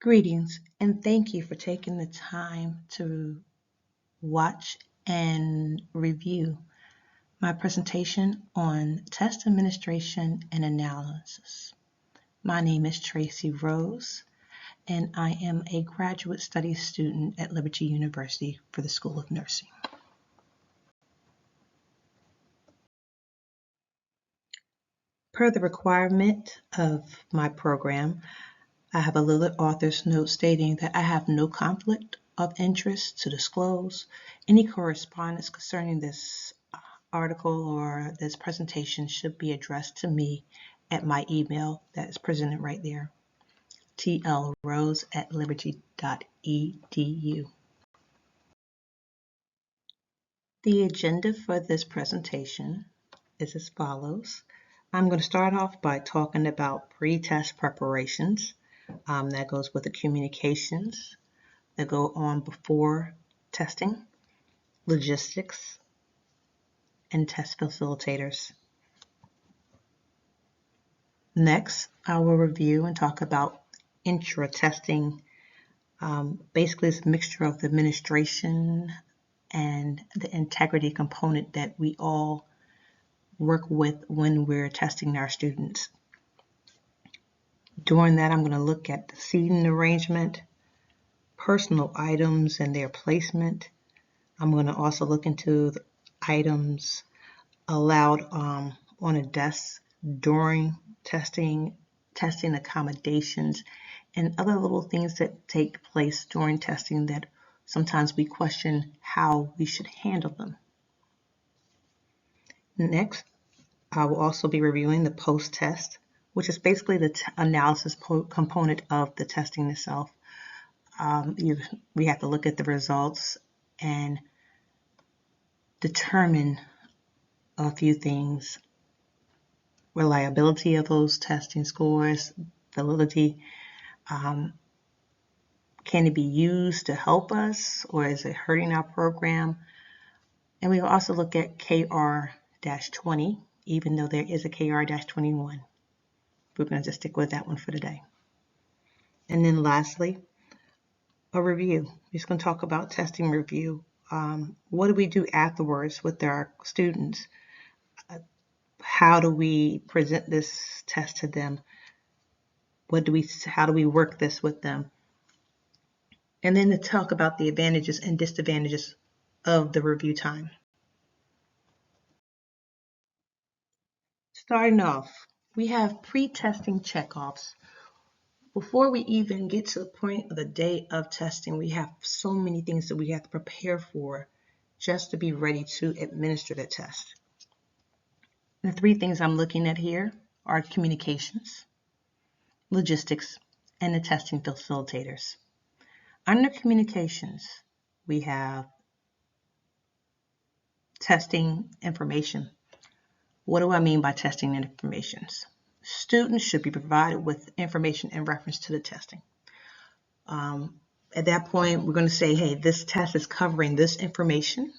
Greetings, and thank you for taking the time to watch and review my presentation on test administration and analysis. My name is Tracy Rose, and I am a graduate studies student at Liberty University for the School of Nursing. Per the requirement of my program, I have a little author's note stating that I have no conflict of interest to disclose. Any correspondence concerning this article or this presentation should be addressed to me at my email that is presented right there, tlrose@liberty.edu. The agenda for this presentation is as follows. I'm going to start off by talking about pre-test preparations. That goes with the communications that go on before testing, logistics, and test facilitators. Next, I will review and talk about intra-testing. Basically, it's a mixture of the administration and the integrity component that we all work with when we're testing our students. During that, I'm going to look at the seating arrangement, personal items and their placement. I'm going to also look into the items allowed on a desk during testing accommodations, and other little things that take place during testing that sometimes we question how we should handle them. Next, I will also be reviewing the post-test, which is basically the analysis component of the testing itself. We have to look at the results and determine a few things: reliability of those testing scores, validity. Can it be used to help us, or is it hurting our program? And we will also look at KR-20, even though there is a KR-21. We're going to just stick with that one for today. And then lastly, a review. We're just going to talk about testing review. What do we do afterwards with our students? How do we present this test to them? How do we work this with them? And then to talk about the advantages and disadvantages of the review time. Starting off, we have pre-testing checkoffs. Before we even get to the point of the day of testing, we have so many things that we have to prepare for just to be ready to administer the test. The three things I'm looking at here are communications, logistics, and the testing facilitators. Under communications, we have testing information. What do I mean by testing information? Students should be provided with information in reference to the testing. At that point, we're going to say, hey, this test is covering this information.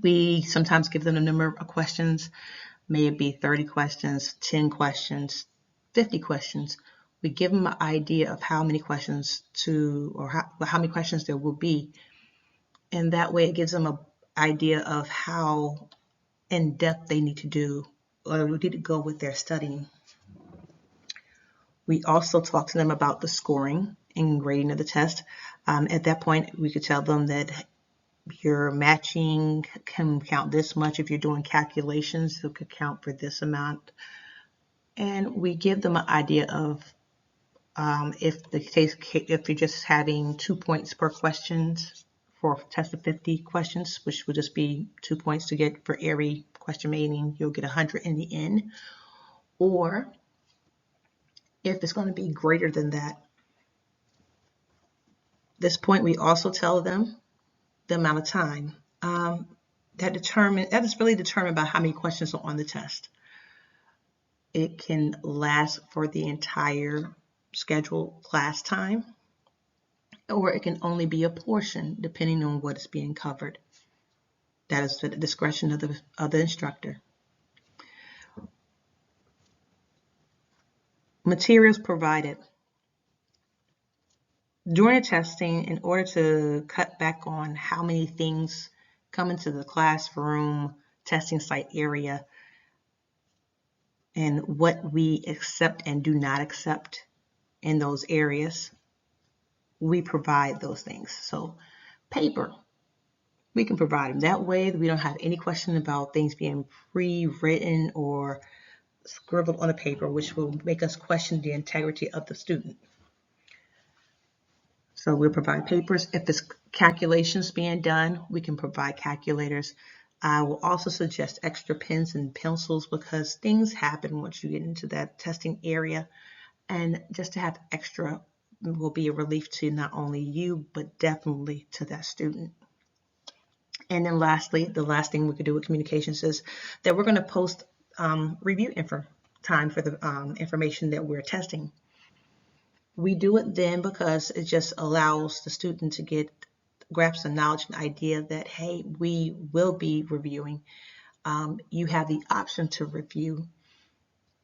We sometimes give them a number of questions. May it be 30 questions, 10 questions, 50 questions. We give them an idea of how many questions how many questions there will be. And that way it gives them an idea of how in depth they need to do or need to go with their studying. We also talk to them about the scoring and grading of the test. At that point, we could tell them that your matching can count this much. If you're doing calculations, it could count for this amount. And we give them an idea of if you're just having 2 points per questions for a test of 50 questions, which would just be 2 points to get for every question, meaning you'll get 100 in the end. Or if it's going to be greater than that, this point we also tell them the amount of time. That is really determined by how many questions are on the test. It can last for the entire scheduled class time, or it can only be a portion depending on what is being covered. That is at the discretion of the instructor. Materials provided. During the testing, in order to cut back on how many things come into the classroom testing site area and what we accept and do not accept in those areas, we provide those things. So paper, we can provide them. That way we don't have any question about things being pre-written or scribbled on a paper, which will make us question the integrity of the student. So we'll provide papers. If there's calculations being done, we can provide calculators. I will also suggest extra pens and pencils because things happen once you get into that testing area. And just to have extra will be a relief to not only you, but definitely to that student. And then lastly, the last thing we could do with communications is that we're going to post review time for the information that we're testing. We do it then because it just allows the student to grasp the knowledge and idea that, hey, we will be reviewing. You have the option to review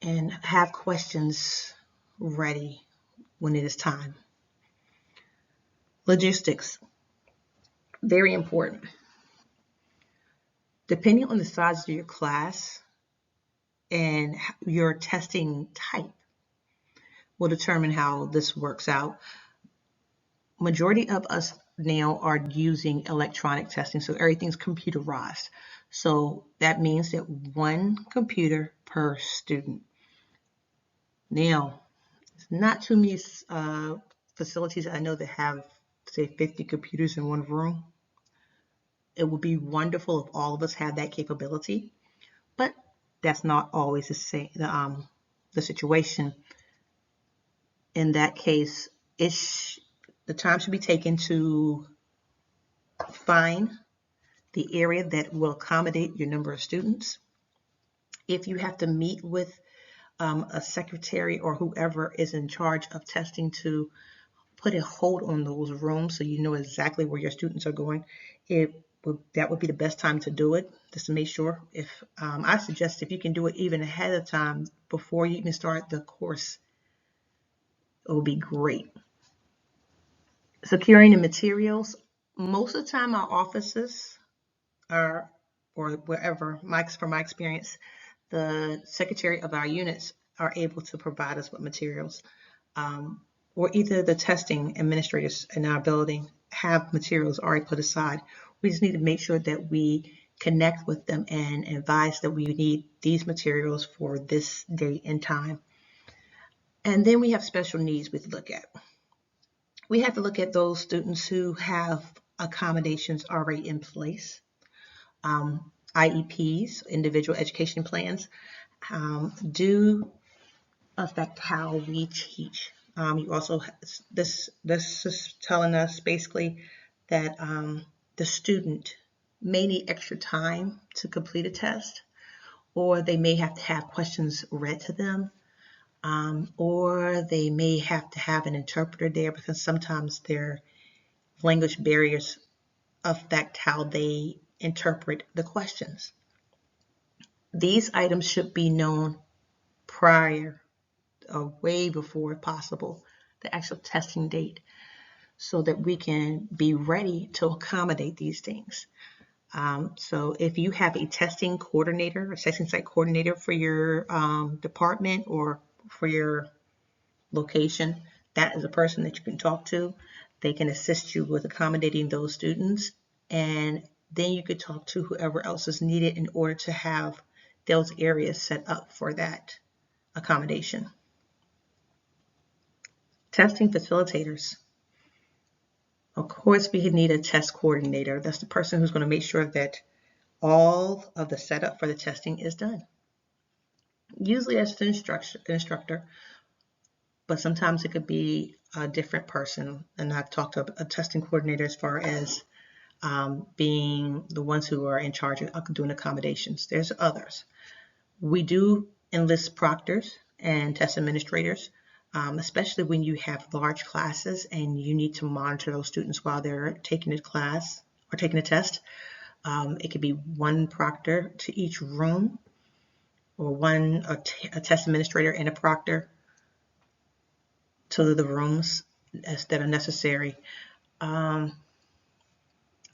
and have questions ready when it is time. Logistics, very important. Depending on the size of your class and your testing type will determine how this works out. Majority of us now are using electronic testing, so everything's computerized. So that means that one computer per student. Now, it's not too many facilities I know that have, say, 50 computers in one room. It would be wonderful if all of us had that capability, but that's not always the situation. In that case, the time should be taken to find the area that will accommodate your number of students. If you have to meet with a secretary or whoever is in charge of testing to put a hold on those rooms so you know exactly where your students are going, that would be the best time to do it, just to make sure. I suggest if you can do it even ahead of time before you even start the course, it will be great. Securing the materials. Most of the time our offices are, or wherever, from my experience, the secretary of our units are able to provide us with materials. Or either the testing administrators in our building have materials already put aside. We just need to make sure that we connect with them and advise that we need these materials for this date and time. And then we have special needs we look at. We have to look at those students who have accommodations already in place. IEPs, individual education plans, do affect how we teach. You also, this is telling us basically that the student may need extra time to complete a test, or they may have to have questions read to them, or they may have to have an interpreter there because sometimes their language barriers affect how they interpret the questions. These items should be known prior or way before possible the actual testing date so that we can be ready to accommodate these things. So if you have a testing coordinator, a testing site coordinator for your department or for your location, that is a person that you can talk to. They can assist you with accommodating those students, and then you could talk to whoever else is needed in order to have those areas set up for that accommodation. Testing facilitators. Of course, we need a test coordinator. That's the person who's going to make sure that all of the setup for the testing is done. Usually that's the instructor, but sometimes it could be a different person. And I've talked to a testing coordinator as far as being the ones who are in charge of doing accommodations. There's others. We do enlist proctors and test administrators, especially when you have large classes and you need to monitor those students while they're taking a class or taking a test. It could be one proctor to each room, or a test administrator and a proctor to the rooms. that are necessary.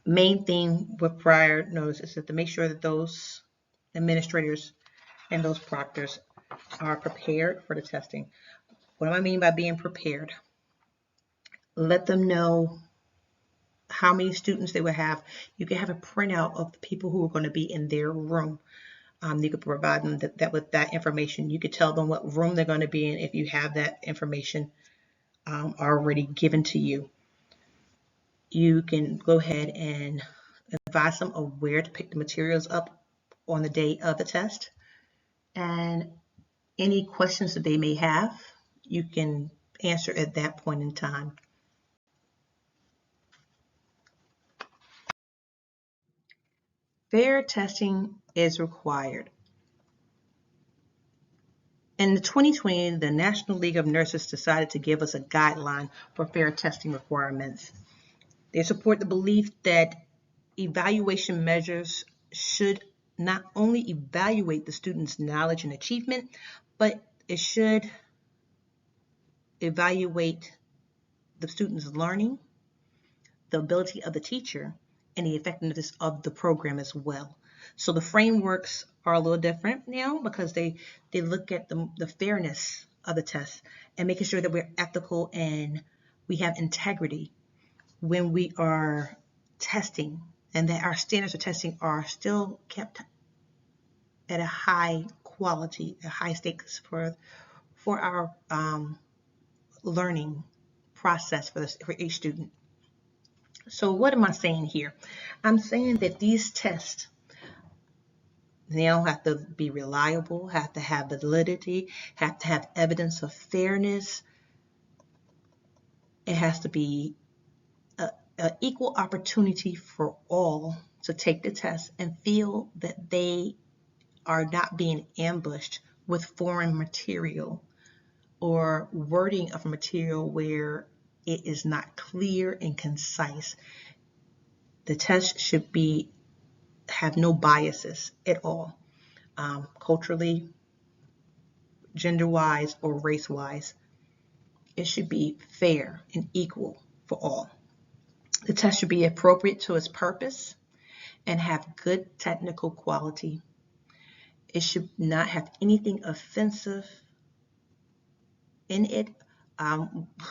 Main thing with prior notice is to make sure that those administrators and those proctors are prepared for the testing. What do I mean by being prepared? Let them know how many students they will have. You can have a printout of the people who are going to be in their room. You could provide them that with that information. You could tell them what room they're going to be in if you have that information already given to you. You can go ahead and advise them of where to pick the materials up on the day of the test. And any questions that they may have, you can answer at that point in time. Fair testing is required. In 2020, the National League of Nurses decided to give us a guideline for fair testing requirements. They support the belief that evaluation measures should not only evaluate the student's knowledge and achievement, but it should evaluate the student's learning, the ability of the teacher, and the effectiveness of the program as well. So the frameworks are a little different now because they look at the fairness of the test and making sure that we're ethical and we have integrity when we are testing, and that our standards of testing are still kept at a high quality, a high stakes for our learning process for each student. So what am I saying here? I'm saying that these tests now have to be reliable, have to have validity, have to have evidence of fairness. It has to be an equal opportunity for all to take the test and feel that they are not being ambushed with foreign material or wording of material where it is not clear and concise. The test should have no biases at all, culturally, gender-wise, or race-wise. It should be fair and equal for all. The test should be appropriate to its purpose and have good technical quality. It should not have anything offensive in it.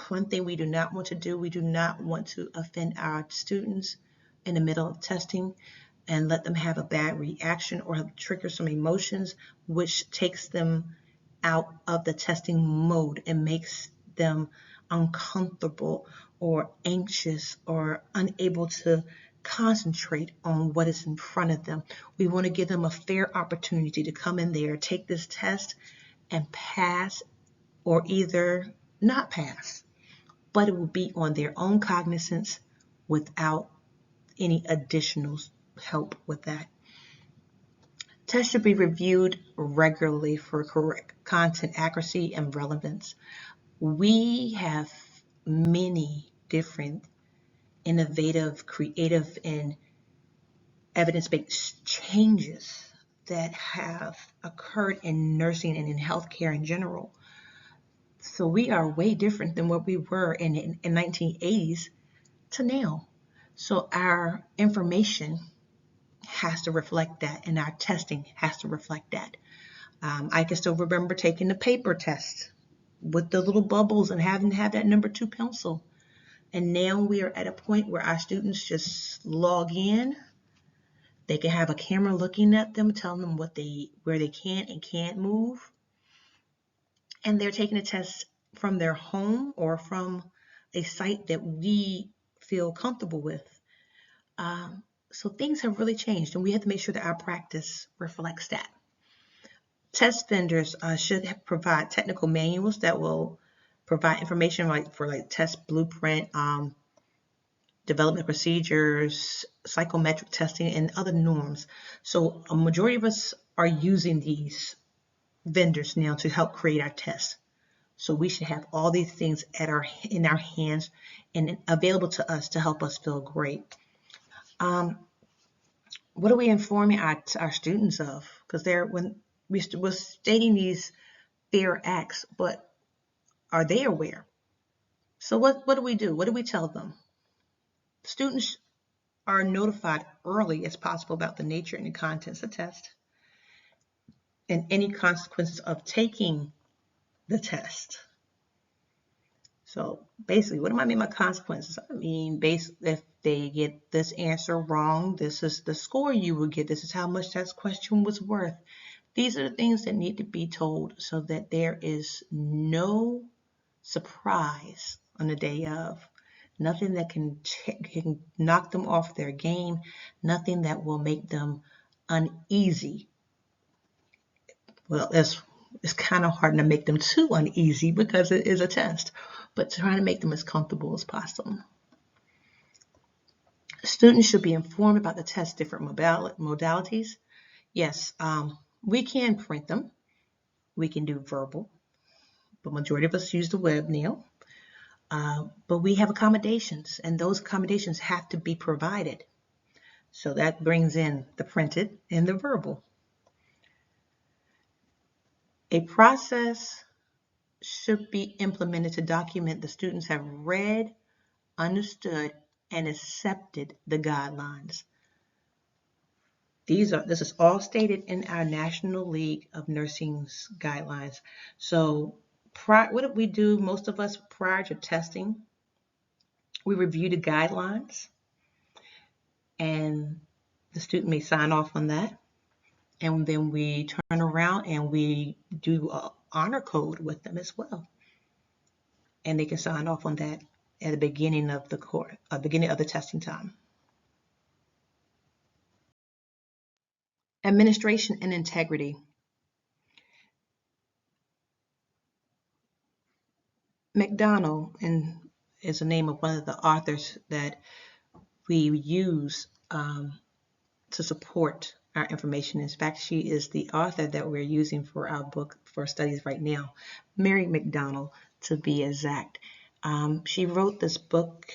One thing we do not want to do, we do not want to offend our students in the middle of testing and let them have a bad reaction or trigger some emotions, which takes them out of the testing mode and makes them uncomfortable or anxious or unable to concentrate on what is in front of them. We want to give them a fair opportunity to come in there, take this test, and pass or either not pass, but it will be on their own cognizance without any additional help with that. Tests should be reviewed regularly for correct content accuracy and relevance. We have many different innovative, creative, and evidence-based changes that have occurred in nursing and in healthcare in general. So we are way different than what we were in 1980s to now. So our information has to reflect that, and our testing has to reflect that. I can still remember taking the paper test with the little bubbles and having to have that number 2 pencil. And now we are at a point where our students just log in. They can have a camera looking at them, telling them where they can and can't move. And they're taking a test from their home or from a site that we feel comfortable with. So things have really changed, and we have to make sure that our practice reflects that. Test vendors should provide technical manuals that will provide information for test blueprint, development procedures, psychometric testing, and other norms. So a majority of us are using these vendors now to help create our tests. So we should have all these things in our hands and available to us to help us feel great. What are we informing our students of? Because when we're stating these fair acts, but are they aware? So what do we do? What do we tell them? Students are notified early as possible about the nature and the contents of the test and any consequences of taking the test. So basically, what do I mean by consequences? I mean, if they get this answer wrong, this is the score you will get. This is how much that question was worth. These are the things that need to be told so that there is no surprise on the day of. Nothing that can knock them off their game. Nothing that will make them uneasy. Well, it's kind of hard to make them too uneasy because it is a test, but trying to make them as comfortable as possible. Students should be informed about the test's different modalities. Yes, we can print them. We can do verbal, but majority of us use the web now. But we have accommodations, and those accommodations have to be provided. So that brings in the printed and the verbal. A process should be implemented to document the students have read, understood, and accepted the guidelines. This is all stated in our National League of Nursing's guidelines. So what did we do? Most of us prior to testing, we review the guidelines and the student may sign off on that. And then we turn around and we do an honor code with them as well. And they can sign off on that at the beginning of the course, beginning of the testing time. Administration and integrity. McDonald is the name of one of the authors that we use to support our information. In fact, she is the author that we're using for our book for studies right now, Mary McDonald to be exact. She wrote this book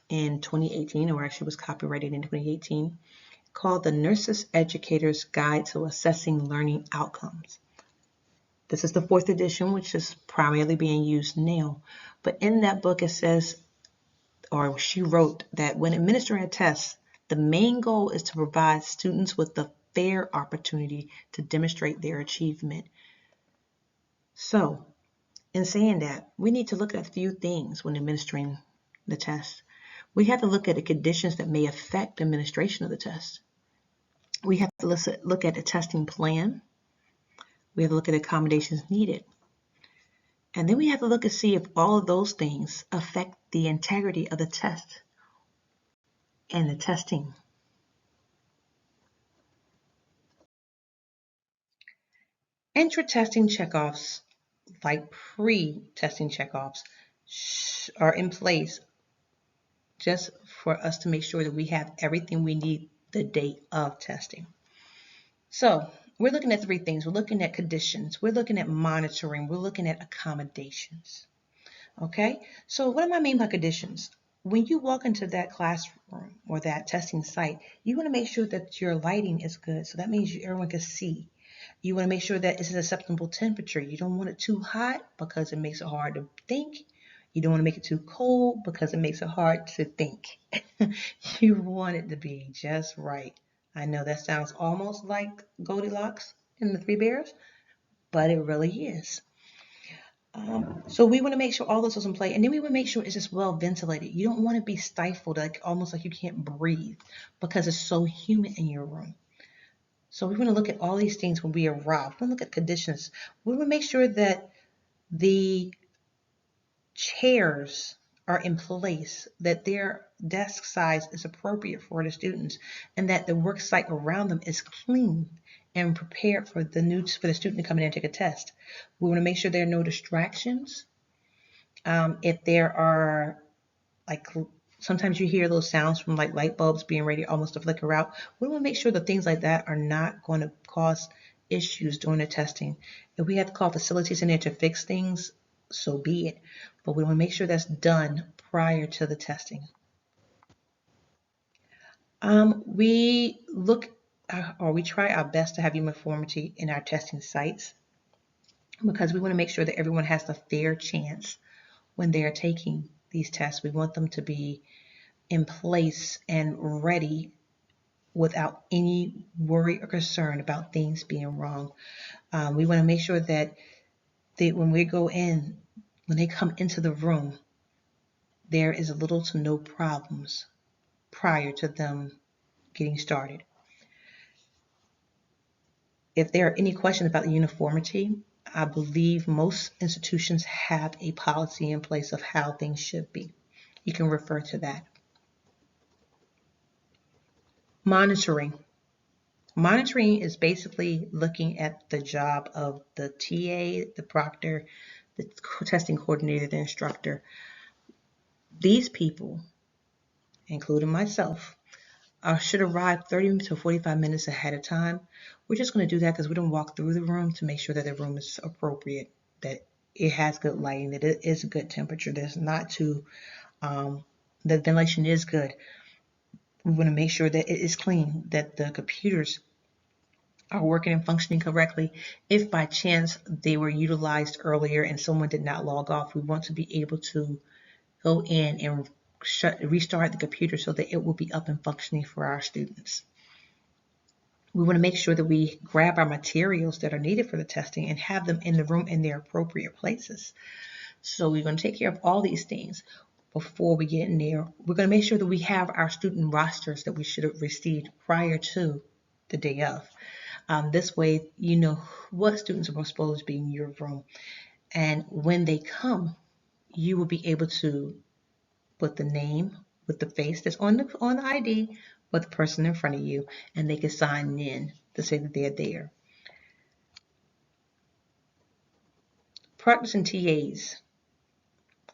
in 2018, or actually was copyrighted in 2018, called The Nurses Educator's Guide to Assessing Learning Outcomes. This is the 4th edition, which is primarily being used now. But in that book, it says, or she wrote, that when administering a test, the main goal is to provide students with the fair opportunity to demonstrate their achievement. So, in saying that, we need to look at a few things when administering the test. We have to look at the conditions that may affect the administration of the test. We have to look at the testing plan. We have to look at accommodations needed. And then we have to look and see if all of those things affect the integrity of the test and the testing. Intra-testing checkoffs, like pre-testing checkoffs, are in place just for us to make sure that we have everything we need the day of testing. So we're looking at 3 things. We're looking at conditions. We're looking at monitoring. We're looking at accommodations. Okay, so what do I mean by conditions? When you walk into that classroom or that testing site, you want to make sure that your lighting is good. So that means everyone can see. You want to make sure that it's an acceptable temperature. You don't want it too hot because it makes it hard to think. You don't want to make it too cold because it makes it hard to think. You want it to be just right. I know that sounds almost like Goldilocks and the 3 Bears, but it really is. So we want to make sure all this is in play, and then we want to make sure it's just well ventilated. You don't want to be stifled, like almost like you can't breathe because it's so humid in your room. So we want to look at all these things when we arrive. We want to look at conditions. We want to make sure that the chairs are in place, that their desk size is appropriate for the students, and that the work site around them is clean and prepared for the student to come in and take a test. We want to make sure there are no distractions. If there are, like, sometimes you hear those sounds from like light bulbs being ready almost to flicker out. We want to make sure that things like that are not going to cause issues during the testing. If we have to call facilities in there to fix things, so be it. But we want to make sure that's done prior to the testing. We look or we try our best to have uniformity in our testing sites because we want to make sure that everyone has a fair chance when they are taking these tests. We want them to be in place and ready without any worry or concern about things being wrong. We want to make sure that when when they come into the room, there is little to no problems prior to them getting started. If there are any questions about the uniformity, I believe most institutions have a policy in place of how things should be. You can refer to that. Monitoring. Monitoring is basically looking at the job of the TA, the proctor, the testing coordinator, the instructor. These people, including myself, should arrive 30 to 45 minutes ahead of time. We're just going to do that because we don't walk through the room to make sure that the room is appropriate, that it has good lighting, that it is a good temperature, there's not too, the ventilation is good. We want to make sure that it is clean, that the computers are working and functioning correctly. If by chance they were utilized earlier and someone did not log off, we want to be able to go in and restart the computer so that it will be up and functioning for our students. We want to make sure that we grab our materials that are needed for the testing and have them in the room in their appropriate places. So we're going to take care of all these things before we get in there. We're going to make sure that we have our student rosters that we should have received prior to the day of. This way, you know what students are supposed to be in your room. And when they come, you will be able to put the name with the face that's on the ID with the person in front of you, and they can sign in to say that they're there. Practicing TAs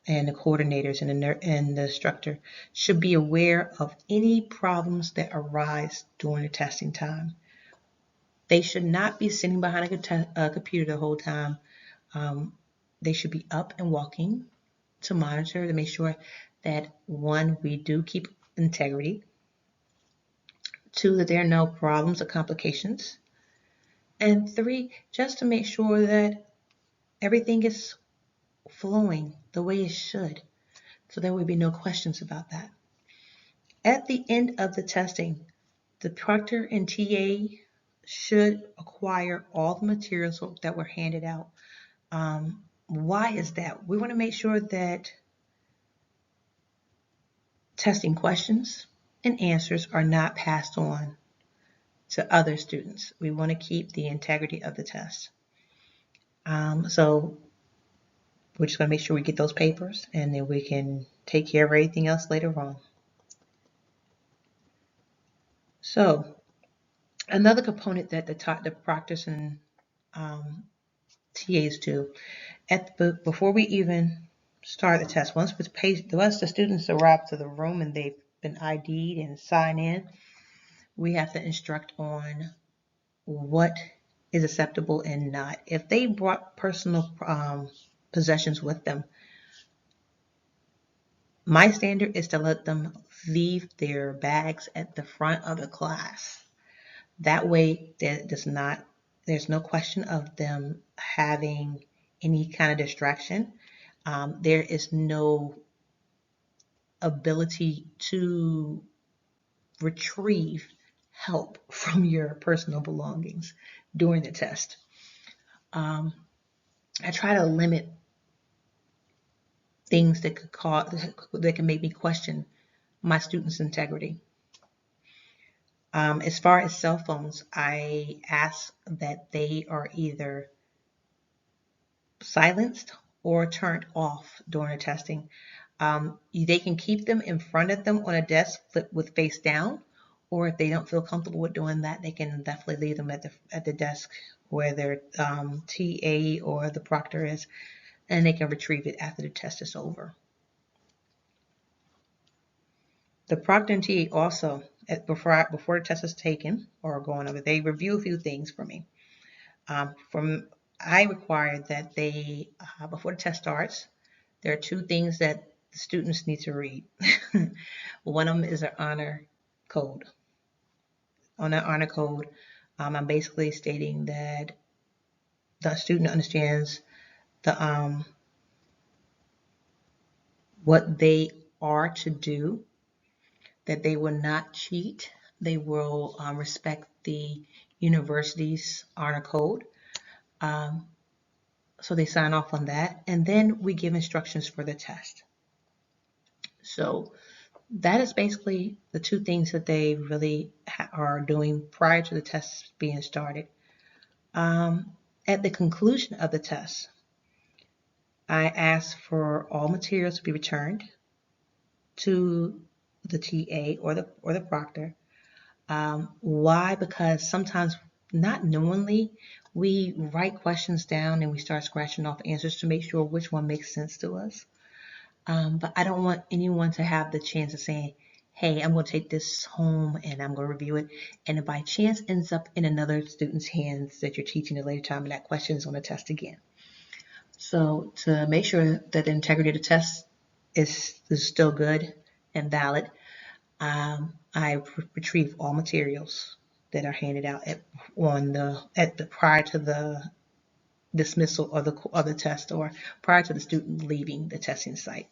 and the coordinators and the instructor should be aware of any problems that arise during the testing time. They should not be sitting behind a computer the whole time. They should be up and walking to monitor to make sure that, one, we do keep integrity, two, that there are no problems or complications, and three, just to make sure that everything is flowing the way it should. So there would be no questions about that. At the end of the testing, the proctor and TA should acquire all the materials that were handed out. Why is that? We want to make sure that testing questions and answers are not passed on to other students. We want to keep the integrity of the test. So we're just going to make sure we get those papers, and then we can take care of everything else later on. So another component that the proctors and TAs do, before we even start the test, once the students arrive to the room and they've been ID'd and signed in, we have to instruct on what is acceptable and not. If they brought personal possessions with them, my standard is to let them leave their bags at the front of the class. That way, there's no question of them having any kind of distraction. There is no ability to retrieve help from your personal belongings during the test. I try to limit things that can make me question my students' integrity. As far as cell phones, I ask that they are either silenced or turned off during the testing. They can keep them in front of them on a desk flipped with face down, or if they don't feel comfortable with doing that, they can definitely leave them at the desk where their TA or the proctor is, and they can retrieve it after the test is over. The proctor and TA also, before the test is taken or going over, they review a few things for me. I require that they, before the test starts, there are two things that the students need to read. One of them is an honor code. On that honor code, I'm basically stating that the student understands the what they are to do, that they will not cheat, they will respect the university's honor code. Um, so they sign off on that, and then we give instructions for the test. So that is basically the two things that they really are doing prior to the test being started. At the conclusion of the test, I ask for all materials to be returned to the TA or the proctor. Why? Because sometimes, not knowingly, we write questions down and we start scratching off answers to make sure which one makes sense to us. But I don't want anyone to have the chance of saying, hey, I'm going to take this home and I'm going to review it. And if by chance ends up in another student's hands that you're teaching at a later time and that question is on the test again. So to make sure that the integrity of the test is still good and valid, I retrieve all materials that are handed out prior to the dismissal of the test or prior to the student leaving the testing site.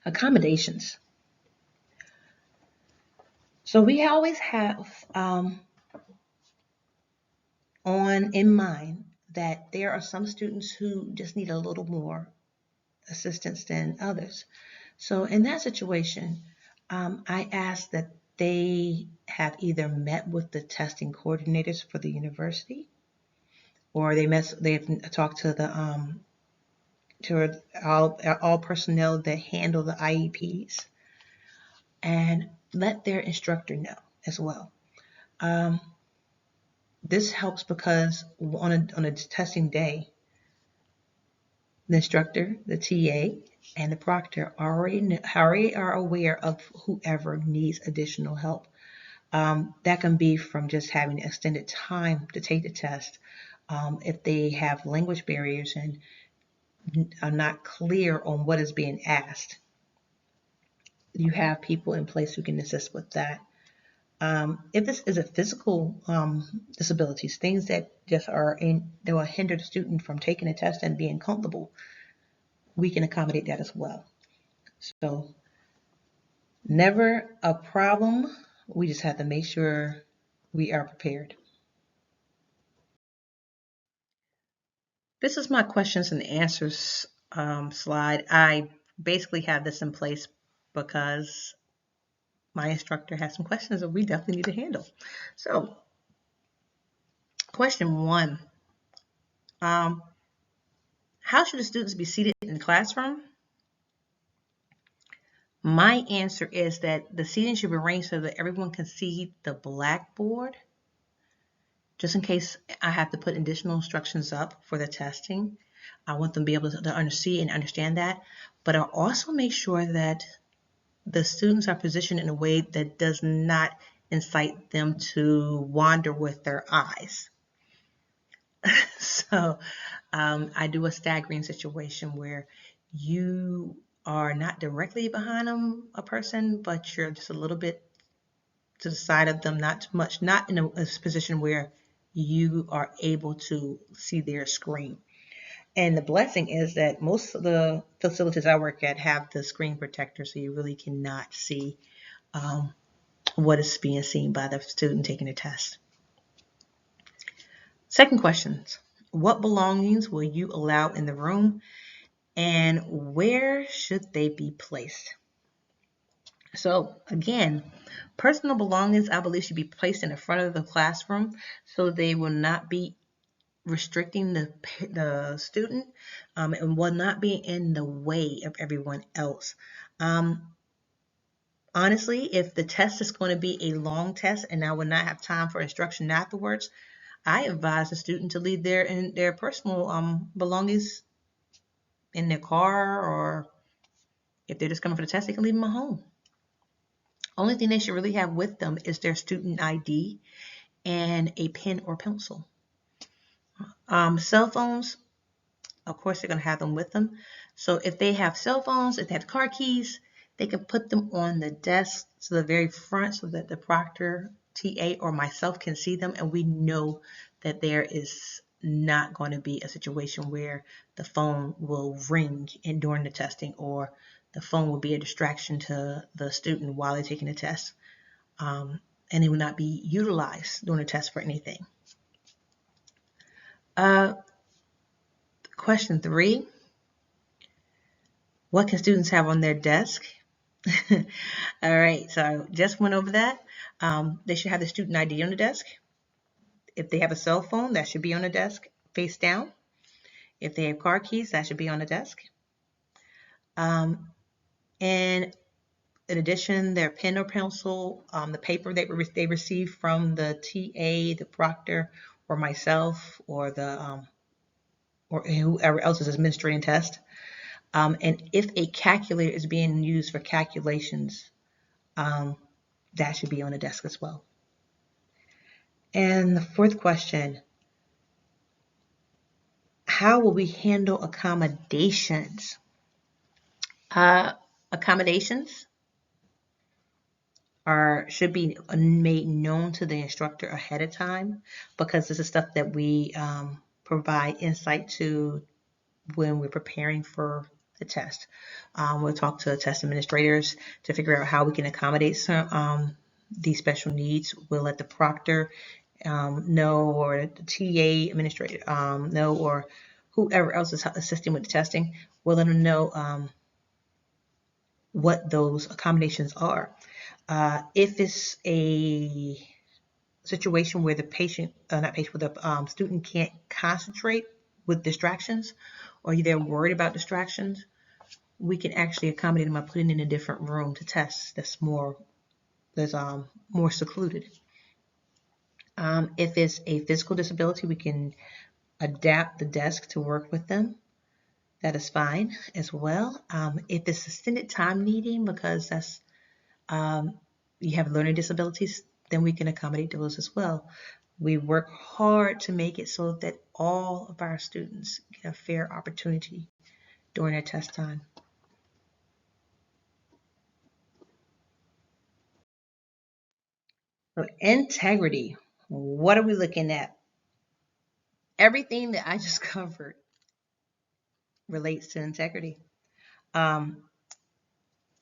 Accommodations. So we always have in mind that there are some students who just need a little more assistance than others. So in that situation, I ask that they have either met with the testing coordinators for the university, or they've talked to all personnel that handle the IEPs, and let their instructor know as well. This helps because on a testing day, the instructor, the TA, and the proctor already are aware of whoever needs additional help. That can be from just having extended time to take the test. If they have language barriers and are not clear on what is being asked, you have people in place who can assist with that. If this is a physical disabilities, things that just that will hinder the student from taking a test and being comfortable, we can accommodate that as well. So never a problem. We just have to make sure we are prepared. This is my questions and answers slide. I basically have this in place because my instructor has some questions that we definitely need to handle. So question 1, how should the students be seated in the classroom? My answer is that the seating should be arranged so that everyone can see the blackboard, just in case I have to put additional instructions up for the testing. I want them to be able to see and understand that, but I'll also make sure that the students are positioned in a way that does not incite them to wander with their eyes. So I do a staggering situation where you are not directly behind a person, but you're just a little bit to the side of them, not too much, not in a position where you are able to see their screen. And the blessing is that most of the facilities I work at have the screen protector, so you really cannot see what is being seen by the student taking the test. Second question, what belongings will you allow in the room and where should they be placed? So again, personal belongings, I believe, should be placed in the front of the classroom so they will not be restricting the student and will not be in the way of everyone else. Honestly, if the test is going to be a long test and I will not have time for instruction afterwards, I advise the student to leave their personal belongings in their car, or if they're just coming for the test, they can leave them at home. Only thing they should really have with them is their student ID and a pen or pencil. Cell phones, of course, they're going to have them with them. So if they have cell phones, if they have car keys, they can put them on the desk to the very front so that the proctor, TA, or myself can see them, and we know that there is not going to be a situation where the phone will ring during the testing, or the phone will be a distraction to the student while they're taking the test. And it will not be utilized during the test for anything. Question 3. What can students have on their desk? All right, so just went over that. They should have the student ID on the desk. If they have a cell phone, that should be on the desk face down. If they have car keys, that should be on the desk. And in addition, their pen or pencil, the paper they receive from the TA, the proctor, or myself, or whoever else is administrating test. And if a calculator is being used for calculations, that should be on the desk as well. And the fourth question, how will we handle accommodations? Accommodations should be made known to the instructor ahead of time, because this is stuff that we provide insight to when we're preparing for the test. We'll talk to test administrators to figure out how we can accommodate these special needs. We'll let the proctor know, or the TA administrator know, or whoever else is assisting with the testing. We'll let them know what those accommodations are. If it's a situation where the student can't concentrate with distractions, or they're worried about distractions, we can actually accommodate them by putting in a different room to test that's more secluded. If it's a physical disability, we can adapt the desk to work with them. That is fine as well. If it's extended time needing, because that's you have learning disabilities, then we can accommodate those as well. We work hard to make it so that all of our students get a fair opportunity during their test time. So integrity, what are we looking at? Everything that I just covered relates to integrity.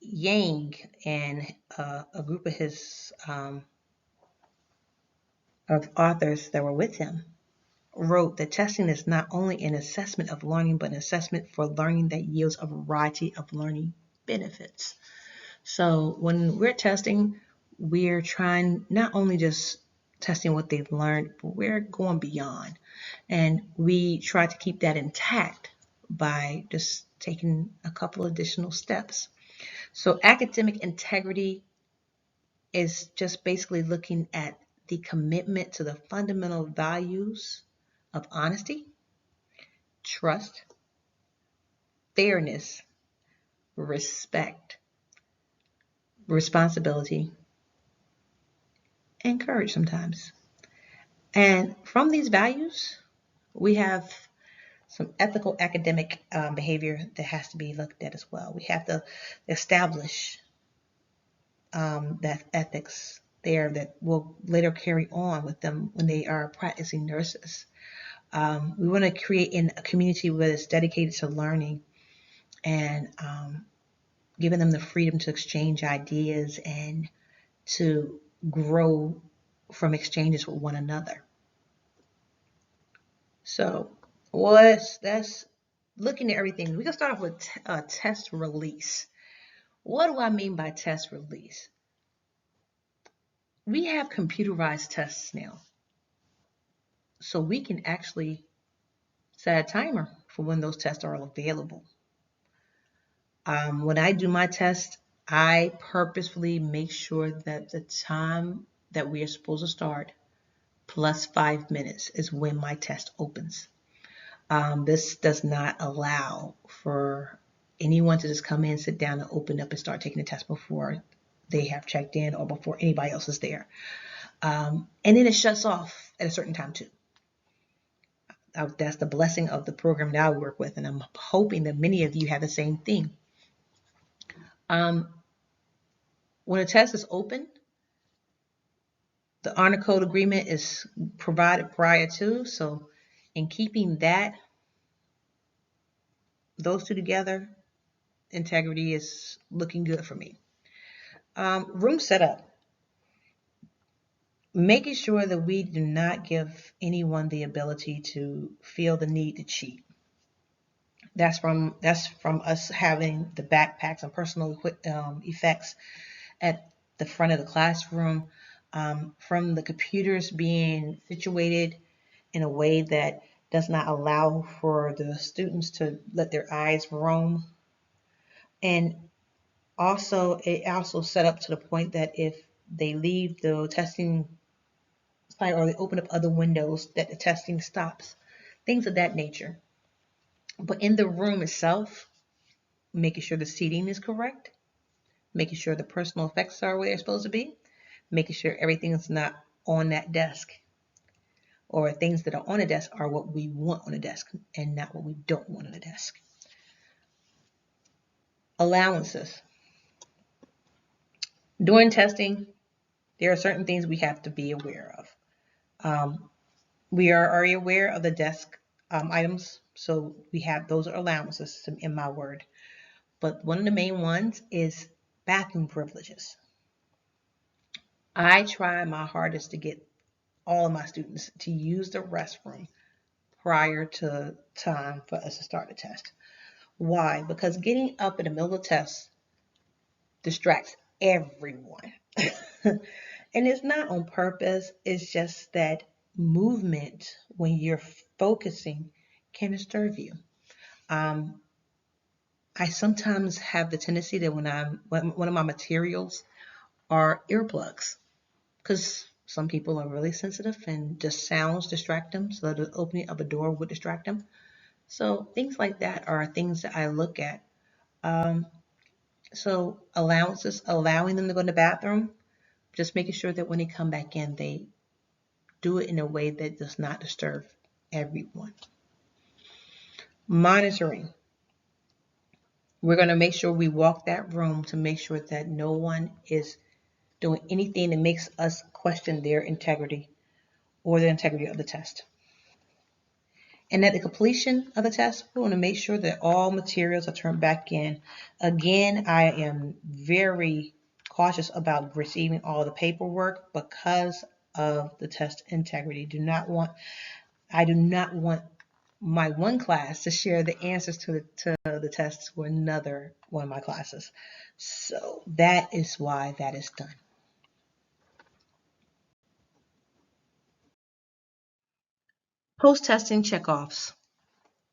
Yang and a group of his of authors that were with him wrote that testing is not only an assessment of learning, but an assessment for learning that yields a variety of learning benefits. So when we're testing, we're trying not only just testing what they've learned, but we're going beyond. And we try to keep that intact by just taking a couple additional steps. So academic integrity is just basically looking at the commitment to the fundamental values of honesty, trust, fairness, respect, responsibility, and courage sometimes. And from these values, we have some ethical academic behavior that has to be looked at as well. We have to establish that ethics there that will later carry on with them when they are practicing nurses. We want to create a community where it's dedicated to learning and giving them the freedom to exchange ideas and to grow from exchanges with one another. So that's looking at everything. We can start off with test release. What do I mean by test release? We have computerized tests now. So we can actually set a timer for when those tests are available. When I do my test, I purposefully make sure that the time that we are supposed to start plus 5 minutes is when my test opens. This does not allow for anyone to just come in, sit down, and open up and start taking the test before they have checked in or before anybody else is there. And then it shuts off at a certain time too. That's the blessing of the program that I work with, and I'm hoping that many of you have the same thing. When a test is open, the honor code agreement is provided prior to, so And keeping those two together, integrity is looking good for me. Room setup. Making sure that we do not give anyone the ability to feel the need to cheat. That's from us having the backpacks and personal effects at the front of the classroom, from the computers being situated in a way that does not allow for the students to let their eyes roam. And also, it also set up to the point that if they leave the testing site or they open up other windows, that the testing stops. Things of that nature. But in the room itself, making sure the seating is correct, making sure the personal effects are where they're supposed to be, making sure everything is not on that desk, or things that are on a desk are what we want on a desk and not what we don't want on a desk. Allowances. During testing, there are certain things we have to be aware of. We are already aware of the desk items, so we have those are allowances in my word. But one of the main ones is bathroom privileges. I try my hardest to get all of my students to use the restroom prior to time for us to start the test. Why? Because getting up in the middle of the test distracts everyone. And it's not on purpose, it's just that movement when you're focusing can disturb you. Um, I sometimes have the tendency that when one of my materials are earplugs, because some people are really sensitive and just sounds distract them, so the opening of a door would distract them. So things like that are things that I look at. Um, so allowances, allowing them to go to the bathroom, just making sure that when they come back in, they do it in a way that does not disturb everyone. Monitoring. We're going to make sure we walk that room to make sure that no one is doing anything that makes us question their integrity or the integrity of the test. And at the completion of the test, we want to make sure that all materials are turned back in. Again, I am very cautious about receiving all the paperwork because of the test integrity. I do not want my one class to share the answers to the tests with another one of my classes. So that is why that is done. Post-testing checkoffs.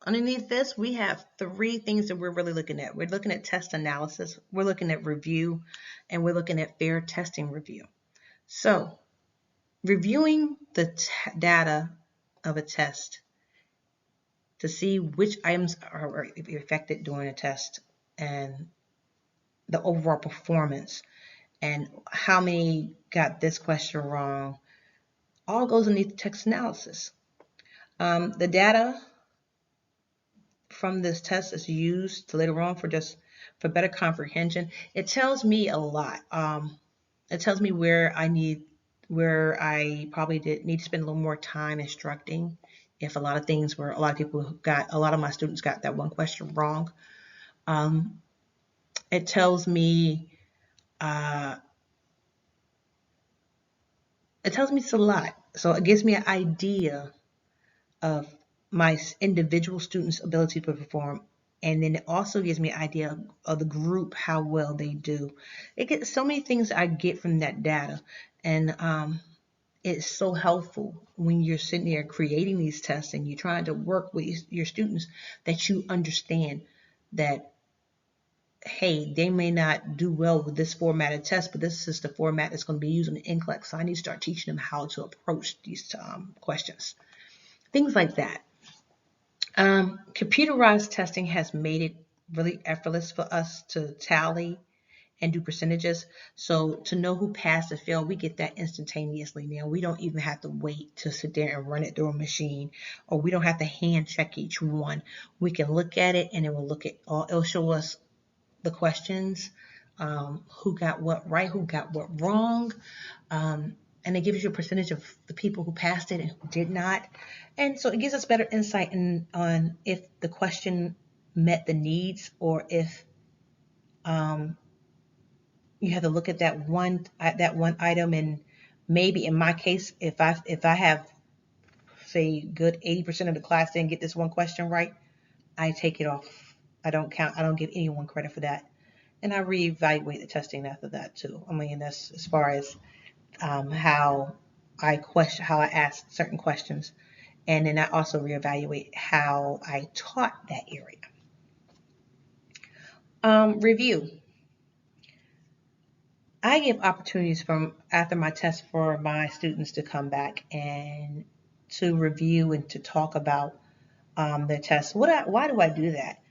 Underneath this, we have three things that we're really looking at. We're looking at test analysis, we're looking at review, and we're looking at fair testing review. So, reviewing the data of a test to see which items are affected during a test and the overall performance and how many got this question wrong, all goes underneath text analysis. The data from this test is used to later on for better comprehension. It tells me a lot. It tells me where I probably did need to spend a little more time instructing. If a lot of things were, a lot of my students got that one question wrong. Um, it tells me, uh, it tells me it's a lot. So it gives me an idea of my individual students' ability to perform. And then it also gives me an idea of the group, how well they do. It gets so many things I get from that data. And it's so helpful when you're sitting there creating these tests and you're trying to work with your students that you understand that, hey, they may not do well with this formatted test, but this is the format that's going to be used in the NCLEX. So I need to start teaching them how to approach these questions. Things like that. Computerized testing has made it really effortless for us to tally and do percentages. So to know who passed or failed, we get that instantaneously now. We don't even have to wait to sit there and run it through a machine, or we don't have to hand check each one. We can look at it and it will it'll show us the questions, who got what right, who got what wrong. And and it gives you a percentage of the people who passed it and who did not. And so it gives us better insight on if the question met the needs, or if um, you have to look at that one item, and maybe in my case, if I have, say, good 80% of the class didn't get this one question right, I take it off. I don't give anyone credit for that. And I reevaluate the testing after that too. I mean, that's as far as how I ask certain questions, and then I also reevaluate how I taught that area. Review. I give opportunities from after my test for my students to come back and to review and to talk about their tests. Why do I do that?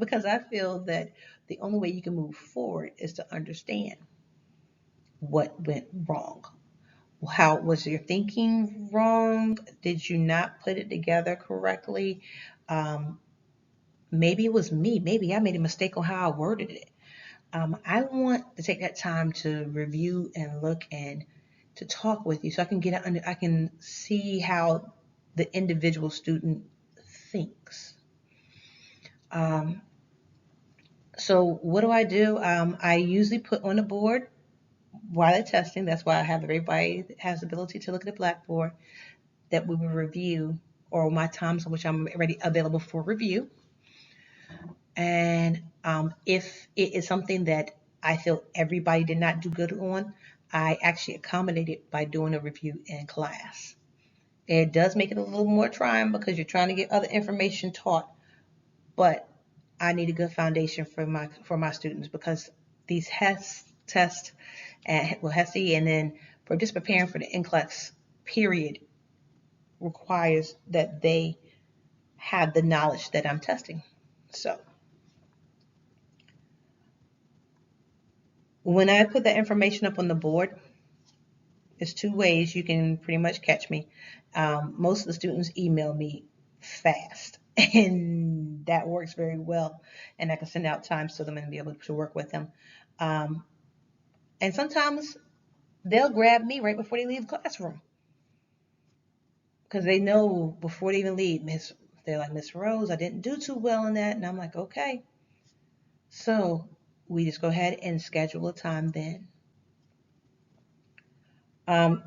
Because I feel that the only way you can move forward is to understand what went wrong. How was your thinking wrong? Did you not put it together correctly? Um, Maybe it was me. Maybe I made a mistake on how I worded it. I want to take that time to review and look and to talk with you, so I can I can see how the individual student thinks. Um, so what do? I usually put on the board while they're testing. That's why I have everybody that has the ability to look at the blackboard that we will review, or my times in which I'm already available for review. And if it is something that I feel everybody did not do good on, I actually accommodate it by doing a review in class. It does make it a little more trying because you're trying to get other information taught, but I need a good foundation for my students, because these tests and well HESI, and then for just preparing for the NCLEX period, requires that they have the knowledge that I'm testing. So when I put that information up on the board, there's two ways you can pretty much catch me. Most of the students email me fast, and that works very well. And I can send out times to them and be able to work with them. Um, and sometimes they'll grab me right before they leave the classroom, because they know before they even leave, they're like, Miss Rose, I didn't do too well in that. And I'm like, okay. So we just go ahead and schedule a time then.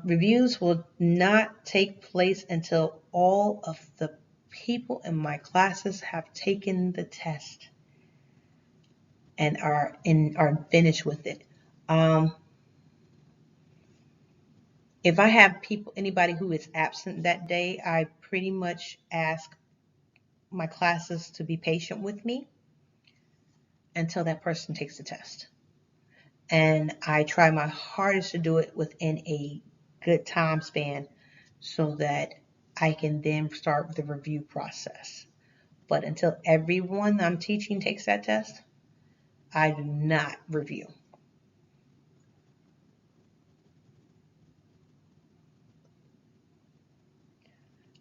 Reviews will not take place until all of the people in my classes have taken the test and are finished with it. Um, if I have anybody who is absent that day, I pretty much ask my classes to be patient with me until that person takes the test. And I try my hardest to do it within a good time span so that I can then start the review process. But until everyone I'm teaching takes that test, I do not review.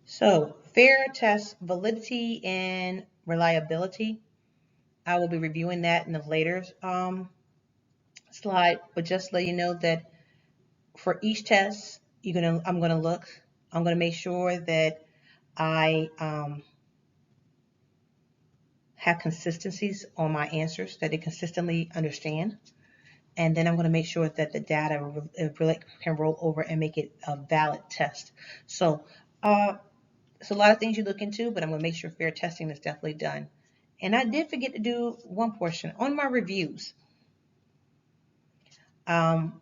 So, fair test validity and reliability. I will be reviewing that in the later slide, but just let you know that for each test, I'm gonna make sure that I have consistencies on my answers that they consistently understand. And then I'm going to make sure that the data really can roll over and make it a valid test. So it's a lot of things you look into, but I'm going to make sure fair testing is definitely done. And I did forget to do one portion on my reviews. Um,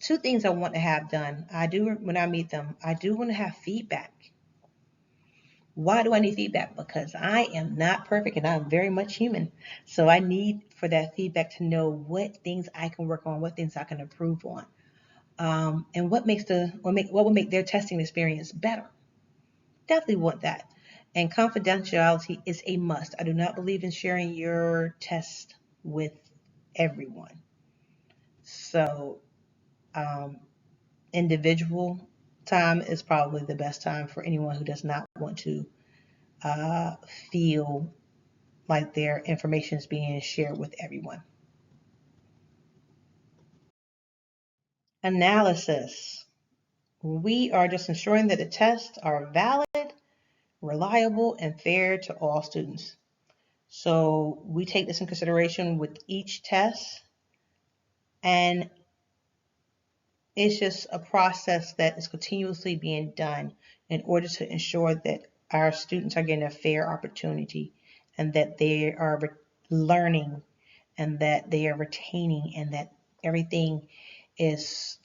Two things I want to have done. I do, when I meet them, I do want to have feedback. Why do I need feedback? Because I am not perfect and I'm very much human. So I need for that feedback to know what things I can work on, what things I can improve on, and what will make their testing experience better. Definitely want that. And confidentiality is a must. I do not believe in sharing your test with everyone. So um, individual time is probably the best time for anyone who does not want to uh, feel like their information is being shared with everyone. Analysis. We are just ensuring that the tests are valid, reliable, and fair to all students. So we take this in consideration with each test, and it's just a process that is continuously being done in order to ensure that our students are getting a fair opportunity and that they are learning and that they are retaining and that everything is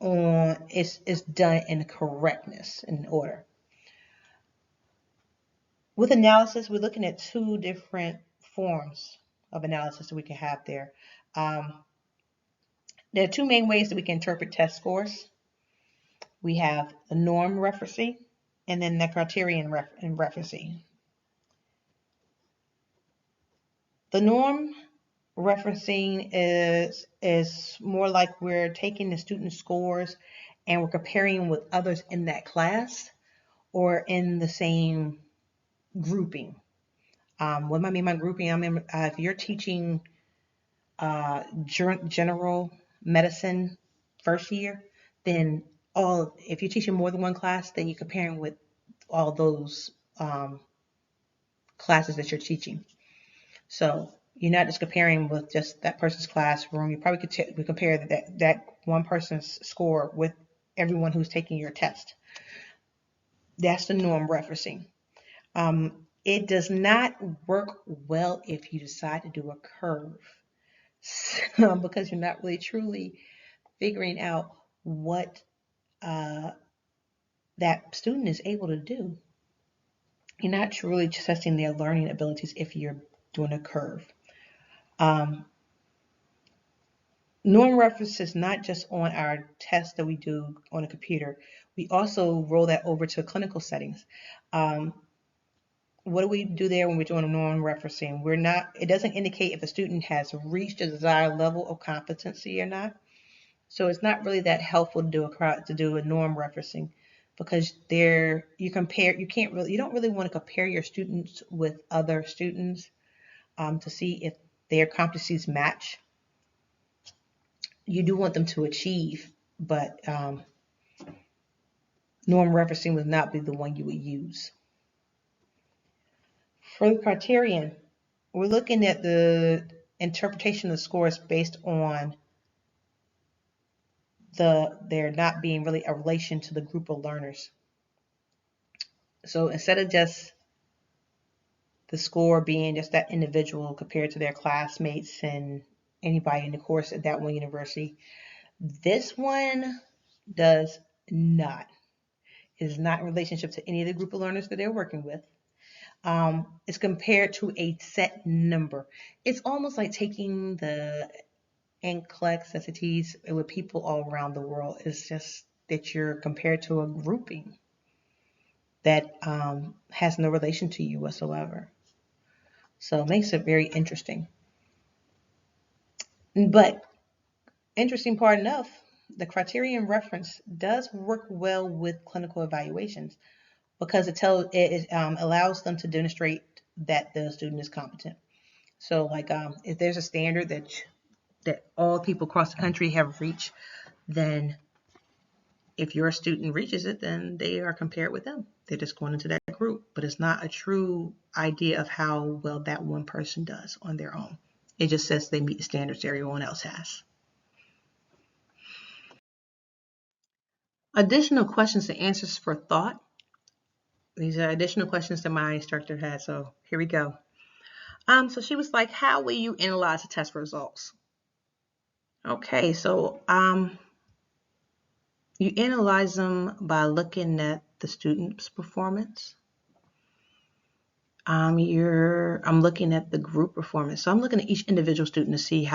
is done in correctness and order. With analysis, we're looking at two different forms of analysis that we can have there. There are two main ways that we can interpret test scores. We have the norm referencing and then the criterion referencing. The norm referencing is more like we're taking the student scores and we're comparing them with others in that class or in the same grouping. What I mean by grouping, I mean if you're teaching general medicine first year, then if you're teaching more than one class, then you're comparing with all those classes that you're teaching. So you're not just comparing with just that person's classroom. You probably could compare that one person's score with everyone who's taking your test. That's the norm referencing. It does not work well if you decide to do a curve because you're not really truly figuring out what that student is able to do. You're not truly testing their learning abilities if you're doing a curve. Norm reference is not just on our tests that we do on a computer. We also roll that over to clinical settings. What do we do there when we're doing a norm referencing? It doesn't indicate if a student has reached a desired level of competency or not. So it's not really that helpful to do a norm referencing because you don't really want to compare your students with other students to see if their competencies match. You do want them to achieve, but norm referencing would not be the one you would use. For the criterion, we're looking at the interpretation of the scores based on there not being really a relation to the group of learners. So instead of just the score being just that individual compared to their classmates and anybody in the course at that one university, this one does not. It is not in relationship to any of the group of learners that they're working with. It's compared to a set number. It's almost like taking the NCLEX SATs with people all around the world. It's just that you're compared to a grouping that has no relation to you whatsoever. So it makes it very interesting. But interesting part enough, the criterion reference does work well with clinical evaluations because it allows them to demonstrate that the student is competent. So like if there's a standard that all people across the country have reached, then if your student reaches it, then they are compared with them. They're just going into that group, but it's not a true idea of how well that one person does on their own. It just says they meet the standards everyone else has. Additional questions and answers for thought. These are additional questions that my instructor had, so here we go. So she was like, how will you analyze the test results? Okay, so you analyze them by looking at the student's performance. I'm looking at the group performance. So I'm looking at each individual student to see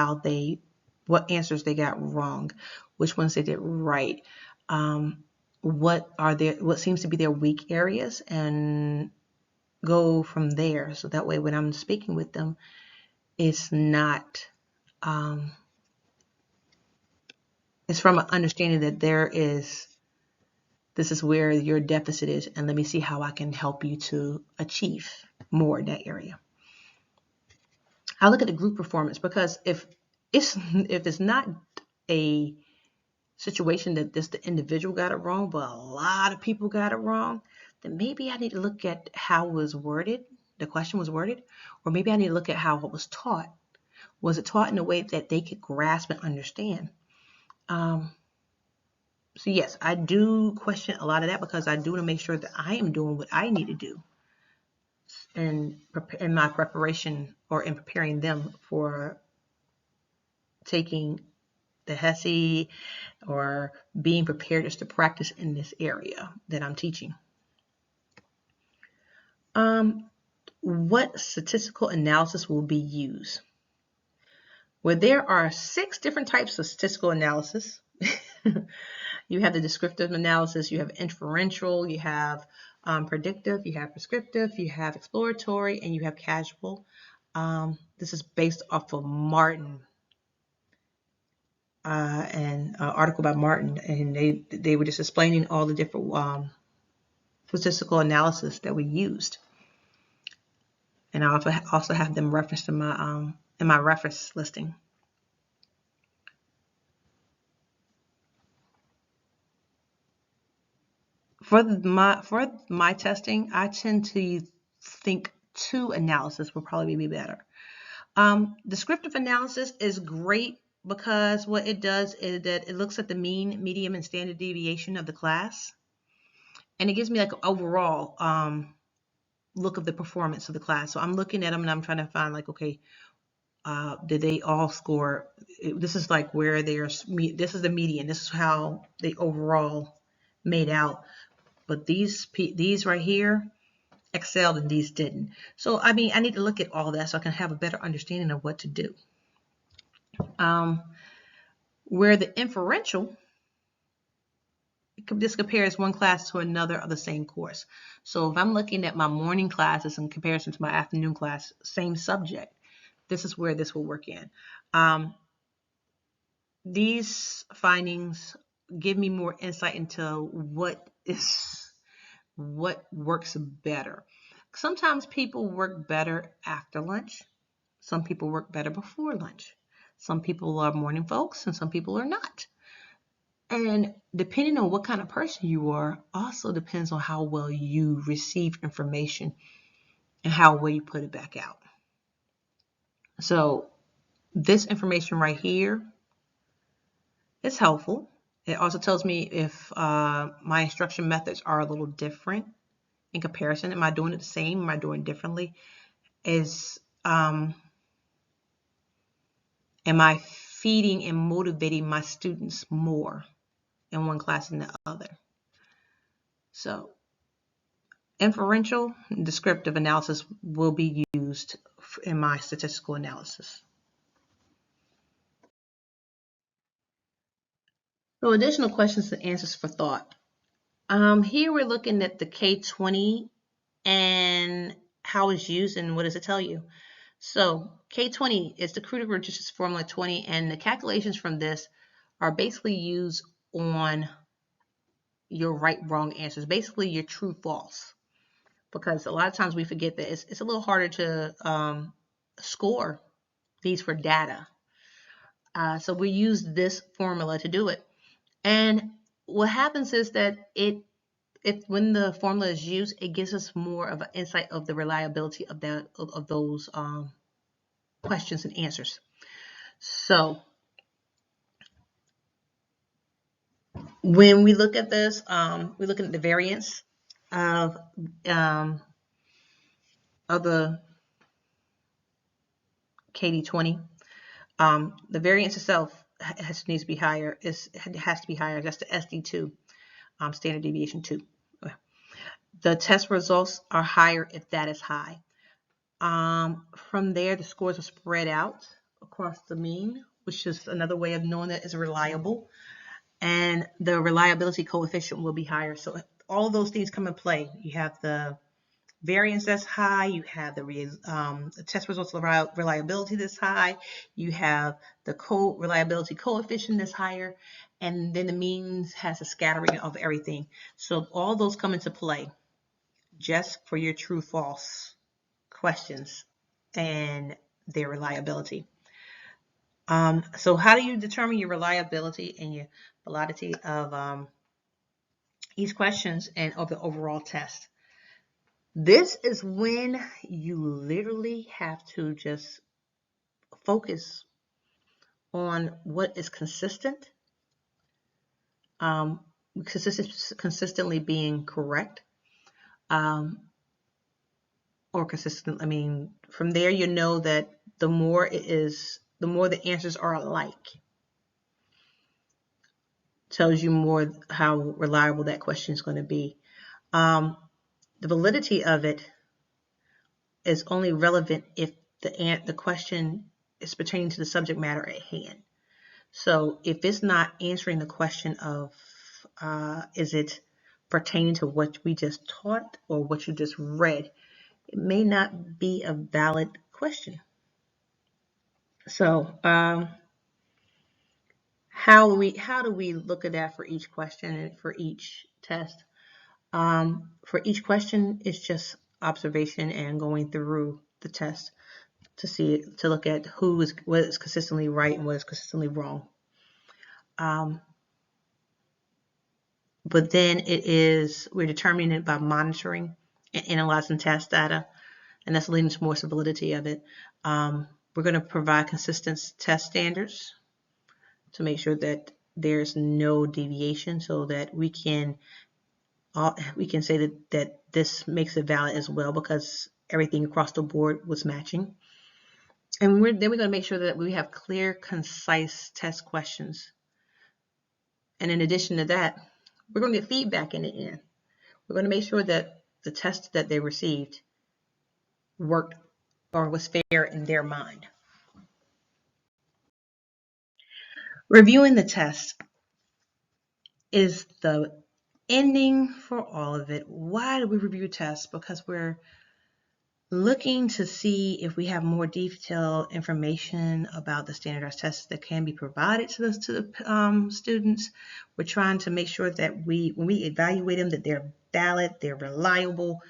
what answers they got wrong, which ones they did right. What seems to be their weak areas, and go from there. So that way when I'm speaking with them, it's not it's from an understanding that this is where your deficit is, and let me see how I can help you to achieve more in that area. I look at the group performance because if it's not a situation that just the individual got it wrong, but a lot of people got it wrong, then maybe I need to look at how it was worded, the question was worded, or maybe I need to look at how it was taught. Was it taught in a way that they could grasp and understand? So yes, I do question a lot of that because I do want to make sure that I am doing what I need to do in my preparation or in preparing them for taking the HESI or being prepared just to practice in this area that I'm teaching. What statistical analysis will be used? Well, there are 6 different types of statistical analysis. You have the descriptive analysis, you have inferential, you have predictive, you have prescriptive, you have exploratory, and you have causal. This is based off of Martin, and an article by Martin, and they were just explaining all the different statistical analysis that we used. And I also have them referenced in my reference listing. For my testing, I tend to think 2 analysis will probably be better. Descriptive analysis is great because what it does is that it looks at the mean, median, and standard deviation of the class, and it gives me like an overall look of the performance of the class. So I'm looking at them and I'm trying to find like, okay, did they all score? This is like where this is the median. This is how they overall made out. But these right here excelled and these didn't. So I mean, I need to look at all that so I can have a better understanding of what to do. Where the inferential, this compares one class to another of the same course. So if I'm looking at my morning classes in comparison to my afternoon class, same subject, this is where this will work in. These findings give me more insight into what works better. Sometimes people work better after lunch. Some people work better before lunch. Some people are morning folks and some people are not. And depending on what kind of person you are, also depends on how well you receive information and how well you put it back out. So this information right here is helpful. It also tells me if my instruction methods are a little different in comparison. Am I doing it the same? Am I doing it differently? Am I feeding and motivating my students more in one class than the other? So inferential and descriptive analysis will be used in my statistical analysis. So additional questions and answers for thought. Here we're looking at the K20 and how it's used and what does it tell you. So K20 is the crude reduces formula 20, and the calculations from this are basically used on your right wrong answers, basically your true false, because a lot of times we forget that it's a little harder to score these for data. So we use this formula to do it. And what happens is that when the formula is used, it gives us more of an insight of the reliability of those questions and answers. So when we look at this, we're looking at the variance of the KD20. The variance itself needs to be higher. It has to be higher. That's the SD2, standard deviation 2. The test results are higher if that is high. From there, the scores are spread out across the mean, which is another way of knowing that it's reliable. And the reliability coefficient will be higher. So all of those things come in play. You have the variance that's high, you have the test results reliability that's high, you have the reliability coefficient that's higher, and then the means has a scattering of everything. So all those come into play just for your true false questions and their reliability. So how do you determine your reliability and your validity of each questions and of the overall test? This is when you literally have to just focus on what is consistent, um, consistently being correct, um, or consistent. I mean, from there you know that the more it is, the more the answers are alike, tells you more how reliable that question is going to be. Um, the validity of it is only relevant if the question is pertaining to the subject matter at hand. So if it's not answering the question of is it pertaining to what we just taught or what you just read, it may not be a valid question. So how do we look at that for each question and for each test? For each question, it's just observation and going through the test to look at what is consistently right and what is consistently wrong. Um, but then we're determining it by monitoring and analyzing test data, and that's leading to more stability of it. We're going to provide consistent test standards to make sure that there's no deviation, so that we can say that this makes it valid as well, because everything across the board was matching. And then we're going to make sure that we have clear, concise test questions. And in addition to that, we're going to get feedback in the end. We're going to make sure that the test that they received worked or was fair in their mind. Reviewing the test is the ending for all of it. Why do we review tests? Because we're looking to see if we have more detailed information about the standardized tests that can be provided to the students. We're trying to make sure that when we evaluate them, that they're valid, they're reliable,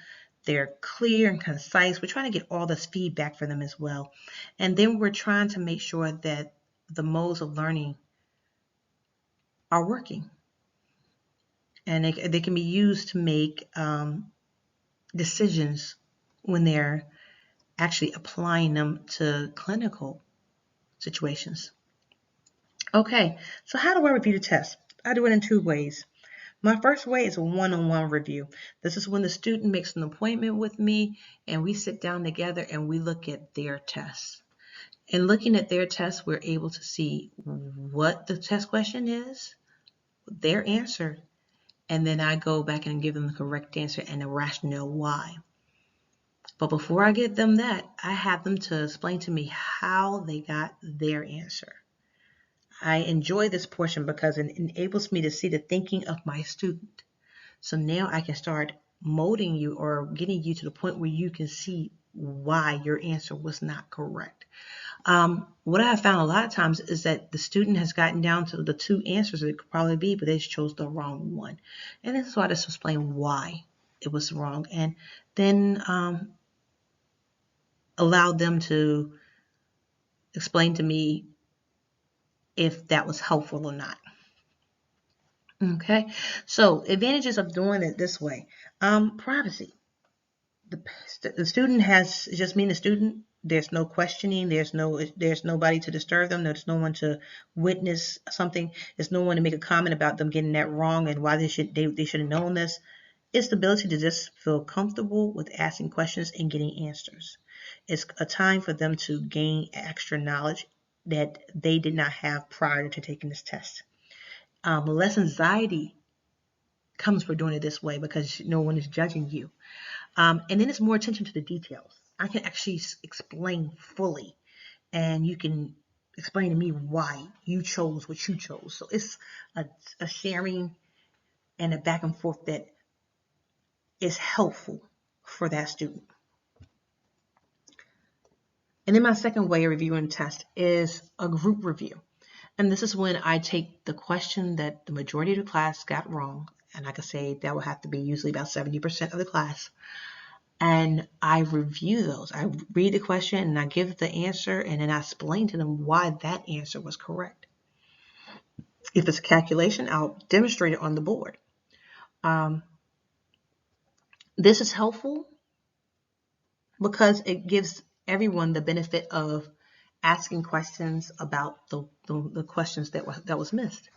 they're clear and concise. We're trying to get all this feedback for them as well. And then we're trying to make sure that the modes of learning are working. And they can be used to make decisions when they're actually applying them to clinical situations. Okay, so how do I review the test? I do it in two ways. My first way is a one-on-one review. This is when the student makes an appointment with me and we sit down together and we look at their tests. In looking at their tests, we're able to see what the test question is, their answer, and then I go back and give them the correct answer and the rationale why. But before I give them that, I have them to explain to me how they got their answer. I enjoy this portion because it enables me to see the thinking of my student. So now I can start molding you or getting you to the point where you can see why your answer was not correct. What I have found a lot of times is that the student has gotten down to the two answers that it could probably be, but they just chose the wrong one. And this is why I just explain why it was wrong. And then allow them to explain to me if that was helpful or not. Okay, so advantages of doing it this way. Privacy. The student has just mean the student. There's no questioning. There's nobody to disturb them. There's no one to witness something. There's no one to make a comment about them getting that wrong and why they should have known this. It's the ability to just feel comfortable with asking questions and getting answers. It's a time for them to gain extra knowledge that they did not have prior to taking this test. Less anxiety comes for doing it this way because no one is judging you. And then it's more attention to the details. I can actually explain fully, and you can explain to me why you chose what you chose. So it's a sharing and a back and forth that is helpful for that student. And then my second way of reviewing test is a group review. And this is when I take the question that the majority of the class got wrong, and I could say that will have to be usually about 70% of the class. And I review those. I read the question and I give the answer, and then I explain to them why that answer was correct. If it's a calculation, I'll demonstrate it on the board. This is helpful because it gives everyone the benefit of asking questions about the questions that was missed.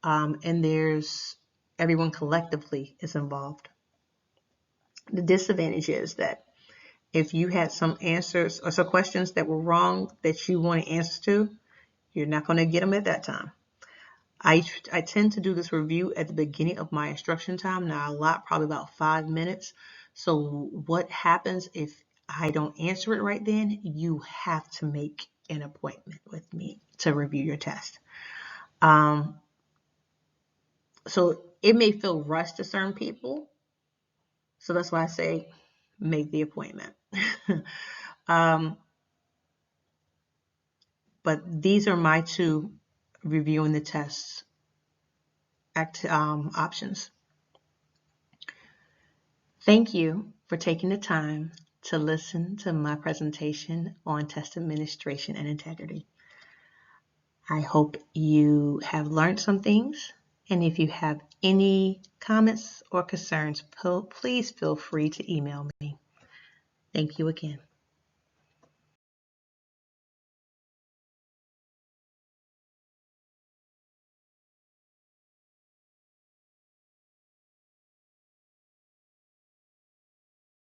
And there's everyone collectively is involved. The disadvantage is that if you had some answers or some questions that were wrong that you want answers to, you're not going to get them at that time. I tend to do this review at the beginning of my instruction time. Now I allot probably about 5 minutes. So what happens if I don't answer it right then? You have to make an appointment with me to review your test. So it may feel rushed to certain people. So that's why I say make the appointment. But these are my two reviewing the tests options. Thank you for taking the time to listen to my presentation on test administration and integrity. I hope you have learned some things, and if you have any comments or concerns, please feel free to email me. Thank you again.